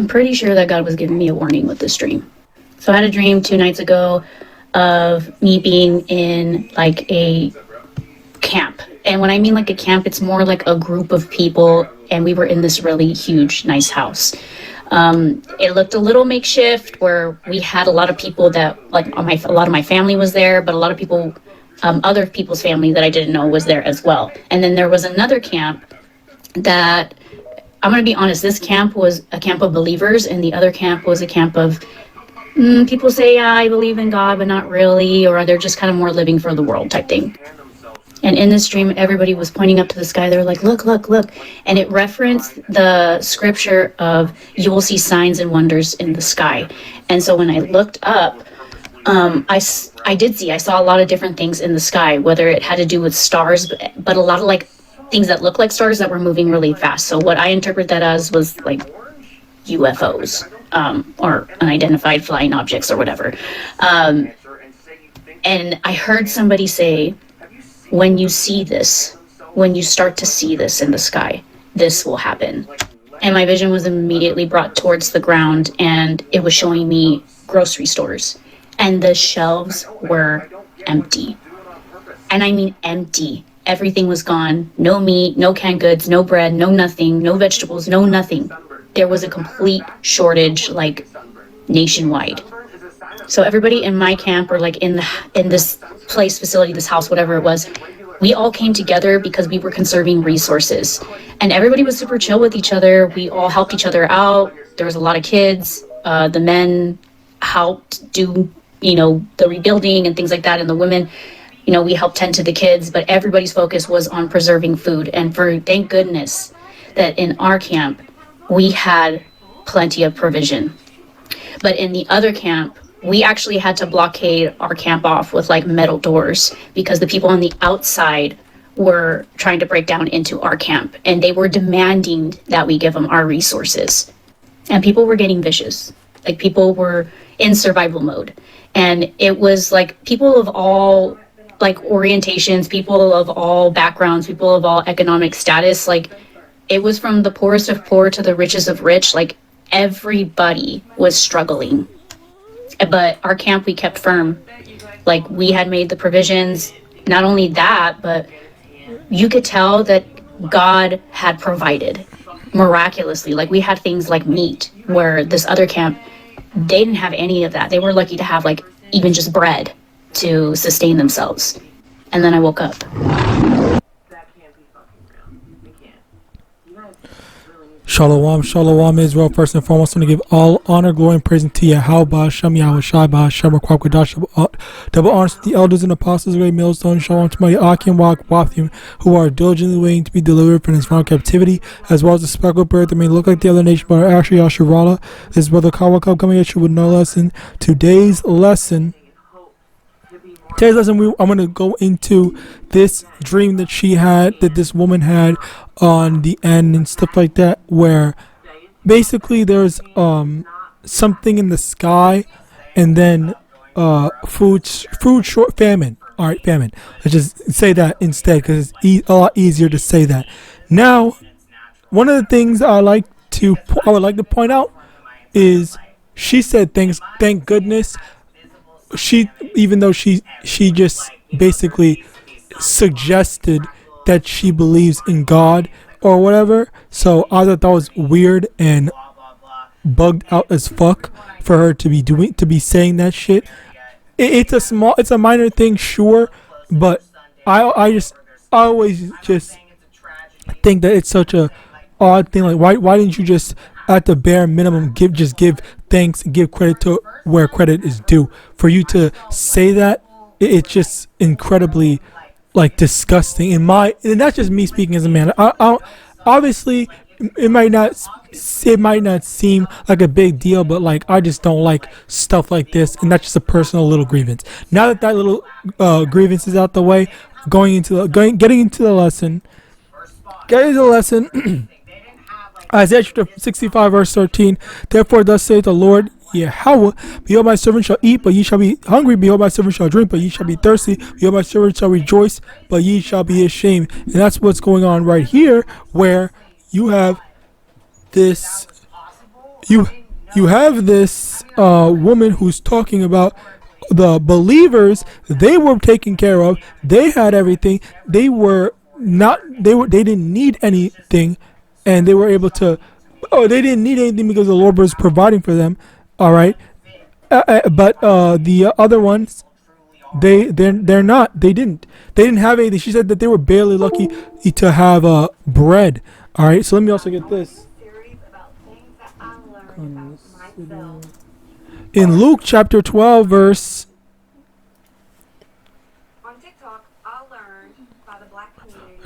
I'm pretty sure that God was giving me a warning with this dream. So I had a dream 2 nights ago of me being in like a camp. And when I mean like a camp, it's more like a group of people, and we were in this really huge, nice house. It looked a little makeshift, where we had a lot of people that, like, a lot of my family was there, but a lot of people, other people's family that I didn't know was there as well. And then there was another camp that, I'm going to be honest, this camp was a camp of believers, and the other camp was a camp of people say, yeah, I believe in God, but not really, or they're just kind of more living for the world type thing. And in this dream, everybody was pointing up to the sky. They were like, look, look, look. And it referenced the scripture of, you will see signs and wonders in the sky. And so when I looked up, I saw a lot of different things in the sky, whether it had to do with stars, but a lot of like things that look like stars that were moving really fast. So what I interpret that as was like UFOs, or unidentified flying objects or whatever. And I heard somebody say, when you see this, when you start to see this in the sky, this will happen. And my vision was immediately brought towards the ground, and it was showing me grocery stores. And the shelves were empty. And I mean empty. Everything was gone. No meat, no canned goods, no bread, no nothing, no vegetables, no nothing. There was a complete shortage, like nationwide. So everybody in my camp, or like in this place, facility, this house, whatever it was, we all came together because we were conserving resources. And everybody was super chill with each other. We all helped each other out. There was a lot of kids. The men helped do, the rebuilding and things like that. And the women, we helped tend to the kids. But everybody's focus was on preserving food. And thank goodness that in our camp, we had plenty of provision. But in the other camp, we actually had to blockade our camp off with like metal doors, because the people on the outside were trying to break down into our camp, and they were demanding that we give them our resources. And people were getting vicious. Like, people were in survival mode. And it was like people of all like orientations, people of all backgrounds, people of all economic status. Like, it was from the poorest of poor to the richest of rich. Like, everybody was struggling. But our camp, we kept firm. Like, we had made the provisions. Not only that, but you could tell that God had provided miraculously. Like, we had things like meat, where this other camp, they didn't have any of that. They were lucky to have like even just bread to sustain themselves. And then I woke up. Shalom, shalom, Israel. First and foremost, I want to give all honor, glory, and praise to Yahawadah, YAHAWASHI, double honors to the elders and apostles, great millstone. Shalom to my YAHAWAH, who are diligently waiting to be delivered from this final captivity, as well as the speckled bird that may look like the other nation, but are actually Yasharala. This is Brother Kawakab coming at you with no lesson. Today's lesson, I'm going to go into this dream that this woman had on the end and stuff like that, where basically there's something in the sky, and then food short, famine. All right, famine. Let's just say that instead, because it's a lot easier to say that. Now, one of the things I would like to point out is she said thank goodness. Even though she just basically suggested that she believes in God or whatever. So I thought that was weird and bugged out as fuck for her to be saying that shit. It's a minor thing, sure, but I always just think that it's such a odd thing. Like, why didn't you just, at the bare minimum, give thanks and give credit to where credit is due? For you to say that, it's just incredibly like disgusting. And that's just me speaking as a man. I obviously it might not seem like a big deal, but like, I just don't like stuff like this, and that's just a personal little grievance. Now that little grievance is out the way, getting into the lesson. Isaiah chapter 65 verse 13. Therefore thus saith the Lord Yahawah, behold, my servant shall eat, but ye shall be hungry. Behold, my servant shall drink, but ye shall be thirsty. Behold, my servant shall rejoice, but ye shall be ashamed. And that's what's going on right here, where you have this you you have this woman who's talking about the believers. They were taken care of. They had everything. They didn't need anything, and they were able to. Oh, they didn't need anything because the Lord was providing for them. All right, but the other ones, they're not. They didn't have anything. She said that they were barely lucky to have bread. All right, so let me also get this. In Luke chapter 12, verse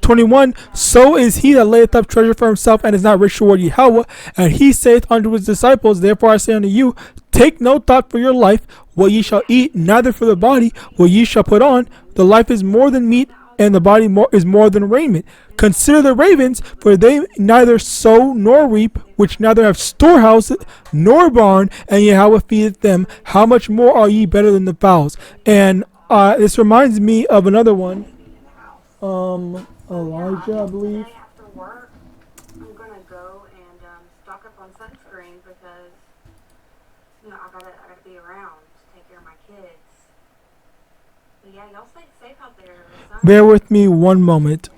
21, so is he that layeth up treasure for himself and is not rich toward Yahweh. And he saith unto his disciples, therefore I say unto you, take no thought for your life, what ye shall eat, neither for the body, what ye shall put on. The life is more than meat, and the body is more than raiment. Consider the ravens, for they neither sow nor reap, which neither have storehouse nor barn, and Yahweh feedeth them. How much more are ye better than the fowls? And this reminds me of another one. Elijah, I believe. After work, I'm gonna go and stock up on sunscreen because I gotta be around to take care of my kids. But yeah, y'all stay safe out there. Bear with me one moment.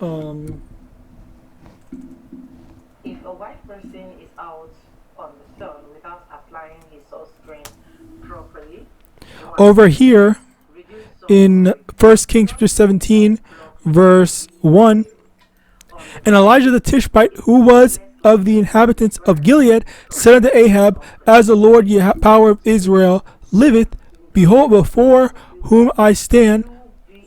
If a white person is out on the sun without applying his sunscreen properly, over here in 1 Kings chapter 17, verse 1, and Elijah the Tishbite, who was of the inhabitants of Gilead, said unto Ahab, as the Lord power of Israel liveth, behold, before whom I stand,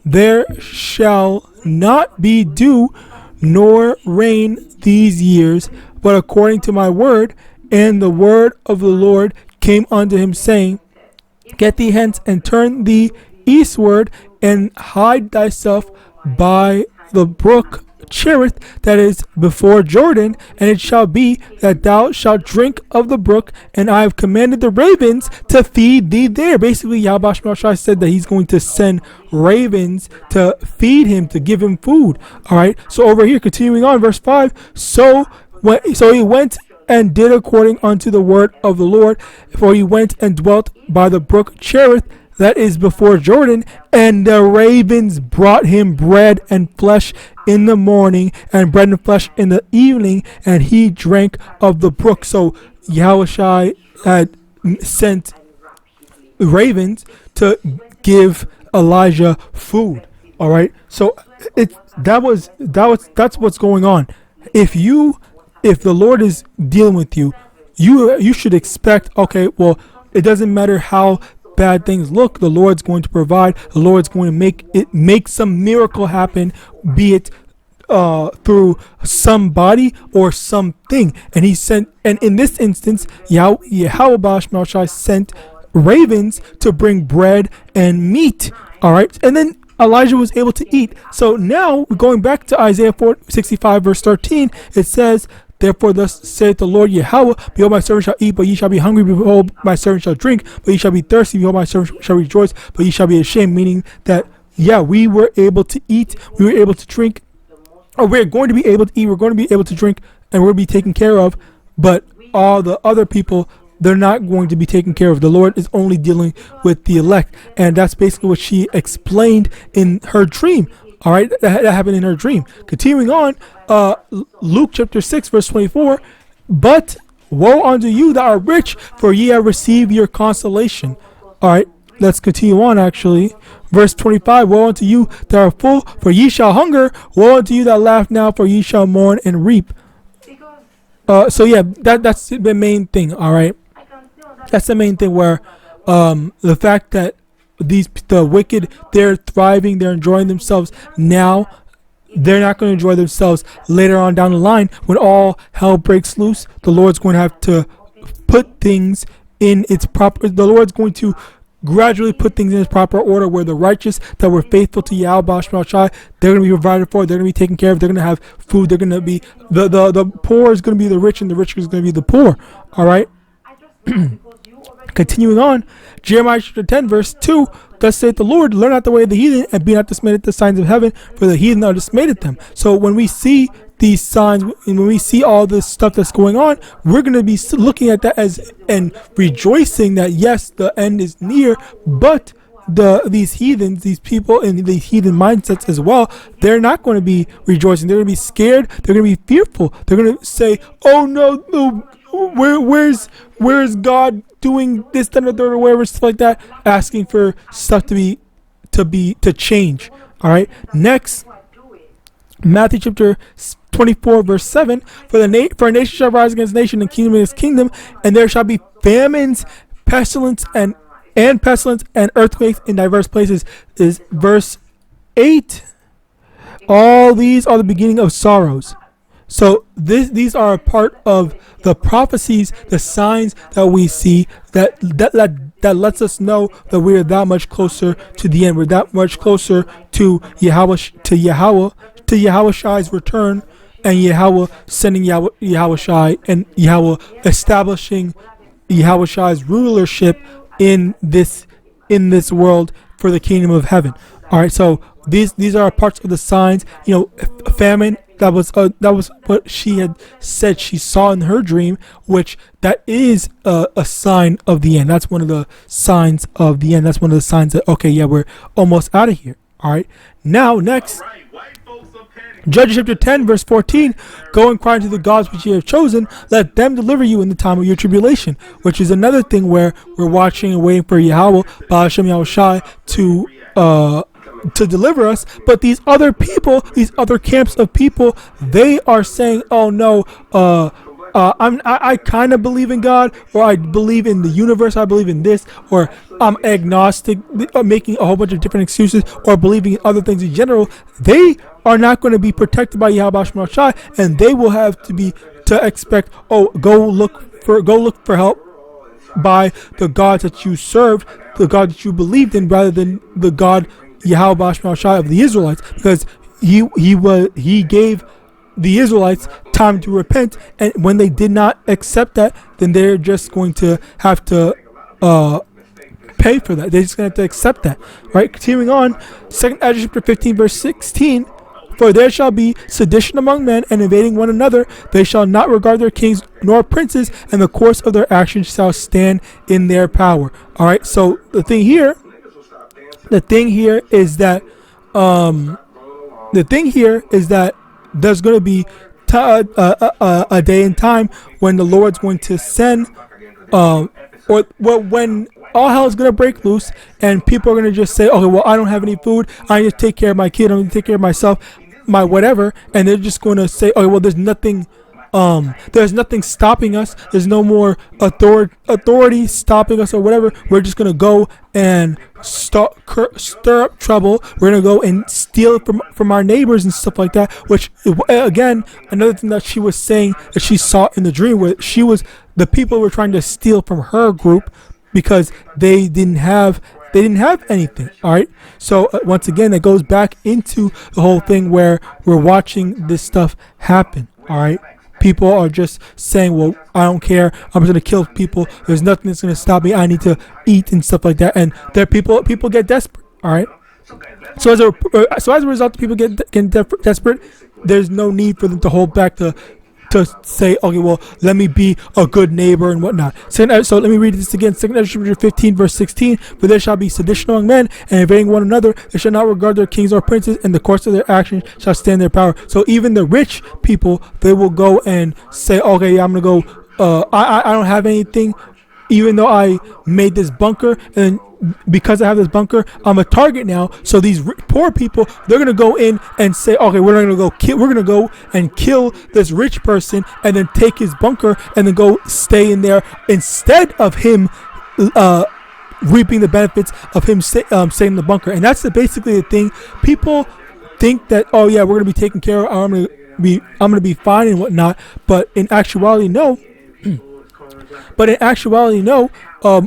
there shall not be dew nor rain these years, but according to my word. And the word of the Lord came unto him, saying, get thee hence and turn thee eastward and hide thyself by the brook Cherith that is before Jordan, and it shall be that thou shalt drink of the brook, and I have commanded the ravens to feed thee there. Basically, YAHAWASHI said that he's going to send ravens to feed him, to give him food. All right, so over here, continuing on, verse 5, so he went and did according unto the word of the Lord, for he went and dwelt by the brook Cherith that is before Jordan, and the ravens brought him bread and flesh in the morning, and bread and flesh in the evening, and he drank of the brook. So Yahawashi had sent ravens to give Elijah food. All right, so that's what's going on. If the Lord is dealing with you, you should expect, okay, well, it doesn't matter how bad things look, the Lord's going to provide. The Lord's going to make some miracle happen, be it through somebody or something. And in this instance, YAHAWAH sent ravens to bring bread and meat. All right, and then Elijah was able to eat. So now going back to Isaiah 65 verse 13, it says, therefore thus saith the Lord Yahweh, behold, my servant shall eat, but ye shall be hungry. Behold, my servant shall drink, but ye shall be thirsty. Behold, my servant shall rejoice, but ye shall be ashamed. Meaning that, yeah, we were able to eat, we were able to drink, or we're going to be able to eat, we're going to be able to drink, and we'll be taken care of. But all the other people, they're not going to be taken care of. The Lord is only dealing with the elect. And that's basically what she explained in her dream. All right, that happened in her dream. Continuing on, Luke chapter 6, verse 24. But woe unto you that are rich, for ye have received your consolation. All right, let's continue on actually. Verse 25, woe unto you that are full, for ye shall hunger. Woe unto you that laugh now, for ye shall mourn and reap. So yeah, that's the main thing. All right, that's the main thing where the fact that the wicked, they're thriving, they're enjoying themselves now. They're not going to enjoy themselves later on down the line when all hell breaks loose. The Lord's going to have to put things in its proper. The Lord's going to gradually put things in its proper order, where the righteous that were faithful to Yahweh, they're going to be provided for, they're going to be taken care of, they're going to have food, they're going to be the poor is going to be the rich, and the rich is going to be the poor. All right. Continuing on, Jeremiah chapter 10 verse 2, thus saith the Lord, learn not the way of the heathen, and be not dismayed at the signs of heaven, for the heathen are dismayed at them. So when we see these signs, and when we see all this stuff that's going on, we're going to be looking at that as and rejoicing that yes, the end is near. But these heathens, these people in these heathen mindsets as well, they're not going to be rejoicing. They're going to be scared. They're going to be fearful. They're going to say, "Oh no, no, where's God doing this, that, and the third, or whatever, stuff like that," asking for stuff to change. All right. Next, Matthew chapter 24 verse 7: For a nation shall rise against nation, and kingdom against kingdom, and there shall be famines, pestilence, and earthquakes in diverse places. Is verse 8. All these are the beginning of sorrows. So these are a part of the prophecies, the signs that we see that lets us know that we are that much closer to the end. We're that much closer to Yahawashai's return, and Yahweh sending Yahawashai, and Yahweh establishing Yahawashai's rulership in this world for the kingdom of heaven. All right, so these are parts of the signs. Famine. That was what she had said she saw in her dream, which that is a sign of the end. That's one of the signs of the end. That's one of the signs that, okay, yeah, we're almost out of here. All right. Now, next, Judges chapter 10, verse 14: Go and cry to the gods which you have chosen, let them deliver you in the time of your tribulation. Which is another thing where we're watching and waiting for Yahweh, Ba'ashem Yahushai, to deliver us. But these other people, these other camps of people, they are saying, "Oh no, I kind of believe in God, or I believe in the universe, I believe in this, or I'm agnostic," making a whole bunch of different excuses, or believing in other things in general. They are not going to be protected by Yahweh, and they will have to expect, "Oh, go look for help by the gods that you served, the God that you believed in, rather than the God Yahweh of the Israelites," because he gave the Israelites time to repent, and when they did not accept that, then they're just going to have to pay for that. They're just going to have to accept that. Right? Continuing on, 2 Ezra chapter 15 verse 16: For there shall be sedition among men, and invading one another. They shall not regard their kings nor princes, and the course of their actions shall stand in their power. All right. So the thing here is that there's going to be a day and time when the Lord's going to send, when all hell is going to break loose, and people are going to just say, "Okay, well, I don't have any food. I need to take care of my kid. I'm going to take care of myself, my whatever," and they're just going to say, "Okay, well, there's nothing stopping us. There's no more authority stopping us, or whatever. We're just going to go and stir up trouble. We're going to go and steal from our neighbors and stuff like that," which, again, another thing that she was saying that she saw in the dream, where the people were trying to steal from her group because they didn't have anything. All right. So once again, it goes back into the whole thing where we're watching this stuff happen. All right. People are just saying, "Well, I don't care. I'm just going to kill people. There's nothing that's going to stop me. I need to eat," and stuff like that. And people get desperate. All right. So as a result, people get desperate. There's no need for them to hold back to say, "Okay, well, let me be a good neighbor," and whatnot. So let me read this again. 2 Ezra 15 verse 16: For there shall be sedition among men, and invading one another. They shall not regard their kings or princes, and the course of their actions shall stand their power. So even the rich people, they will go and say, "Okay, I'm gonna go. I don't have anything, even though I made this bunker, and because I have this bunker, I'm a target now." So these poor people, they're gonna go in and say, "Okay, we're gonna go and kill this rich person, and then take his bunker, and then go stay in there instead of him reaping the benefits of him staying in the bunker." And that's basically the thing. People think that, "Oh yeah, we're gonna be taken care of. I'm gonna be fine and whatnot," but in actuality, no.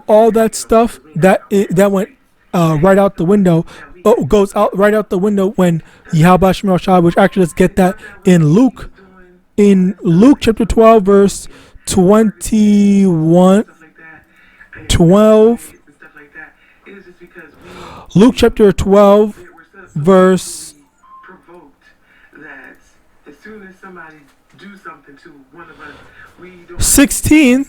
All that stuff that went right out the window goes out right out the window when Yahweh Shai, which actually, let's get that in Luke chapter 12 verse 21. 12. Luke chapter 12 verse 16.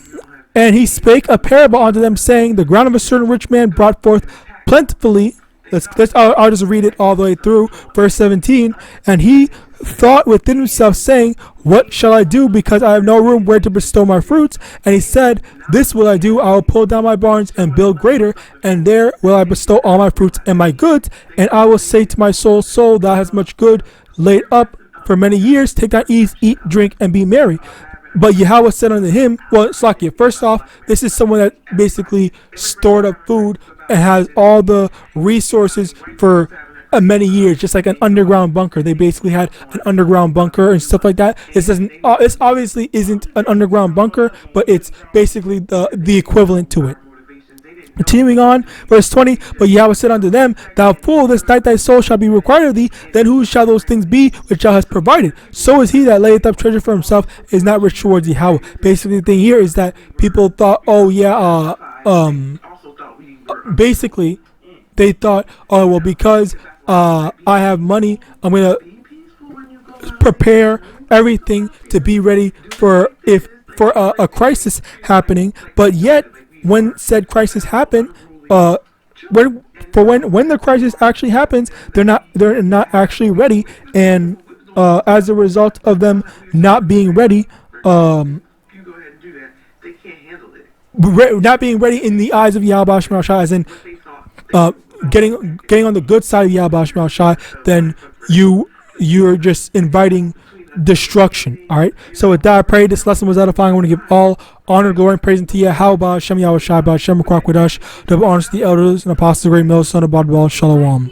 And he spake a parable unto them, saying, the ground of a certain rich man brought forth plentifully. I'll just read it all the way through. Verse 17. And he thought within himself, saying, what shall I do, because I have no room where to bestow my fruits? And he said, this will I do, I will pull down my barns and build greater, and there will I bestow all my fruits and my goods. And I will say to my soul, soul, thou hast much good laid up for many years, take thy ease, eat, drink, and be merry. But Yahweh said unto him, well, Slakia, first off, this is someone that basically stored up food and has all the resources for many years, just like an underground bunker. They basically had an underground bunker and stuff like that. This obviously isn't an underground bunker, but it's basically the equivalent to it. Continuing on, verse 20, but Yahweh said unto them, thou fool, this night thy soul shall be required of thee, then whose shall those things be which thou hast provided? So is he that layeth up treasure for himself is not rich towards Yahweh. Basically, the thing here is that people thought, basically, they thought, oh, well, because I have money, I'm going to prepare everything to be ready for a crisis happening, but yet, when said crisis happen, when the crisis actually happens, they're not actually ready, and as a result of them not being ready, not being ready in the eyes of Yahawadah, as in getting on the good side of Yahawadah, then you're just inviting destruction. All right. So with that, I pray this lesson was edifying. I want to give all honor, glory, and praise unto Yahawadah, Shem Yahawashi, Shem Kwakwadosh, double honors to the elders and apostles, the great mill, son of Badwal, Shalom.